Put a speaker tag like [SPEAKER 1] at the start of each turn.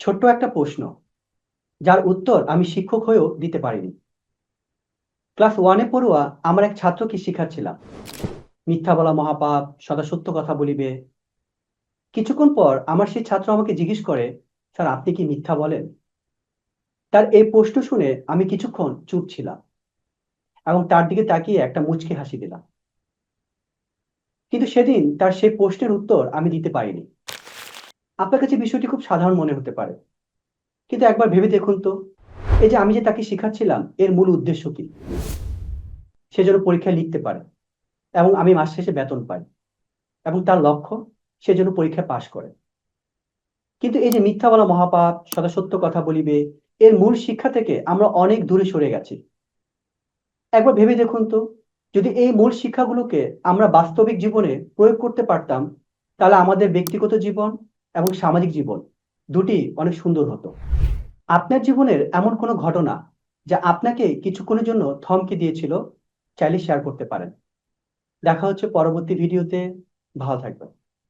[SPEAKER 1] ছোট্ট একটা প্রশ্ন, যার উত্তর আমি শিক্ষক হয়েও দিতে পারিনি। ক্লাস ওয়ানে পড়ুয়া আমার এক ছাত্রকে শিখাচ্ছিলাম, মিথ্যা বলা মহাপাপ, সদা সত্য কথা বলিবে। কিছুক্ষণ পর আমার সেই ছাত্র আমাকে জিজ্ঞেস করে, স্যার আপনি কি মিথ্যা বলেন? তার এই প্রশ্ন শুনে আমি কিছুক্ষণ চুপ ছিলাম এবং তার দিকে তাকিয়ে একটা মুচকি হাসি দিলাম। কিন্তু সেদিন তার সেই প্রশ্নের উত্তর আমি দিতে পারিনি। আপনার কাছে বিষয়টি খুব সাধারণ মনে হতে পারে, কিন্তু একবার ভেবে দেখুন তো, এই যে আমি যে তাকে শিখাচ্ছিলাম এর মূল উদ্দেশ্য কি? সে যেন পরীক্ষায় লিখতে পারে এবং আমি মাস শেষে বেতন পাই, এবং তার লক্ষ্য সে যেন পরীক্ষায় পাশ করে। কিন্তু এই যে মিথ্যা বলা মহাপাপ, সদা সত্য কথা বলিবে, এর মূল শিক্ষা থেকে আমরা অনেক দূরে সরে গেছি। একবার ভেবে দেখুন তো, যদি এই মূল শিক্ষাগুলোকে আমরা বাস্তবিক জীবনে প্রয়োগ করতে পারতাম, তাহলে আমাদের ব্যক্তিগত জীবন এবং সামাজিক জীবন দুটি অনেক সুন্দর হতো। আপনার জীবনের এমন কোনো ঘটনা যা আপনাকে কিছুক্ষণের জন্য থমকে দিয়েছিল, চাইলে শেয়ার করতে পারেন। দেখা হচ্ছে পরবর্তী ভিডিওতে। ভালো থাকবেন।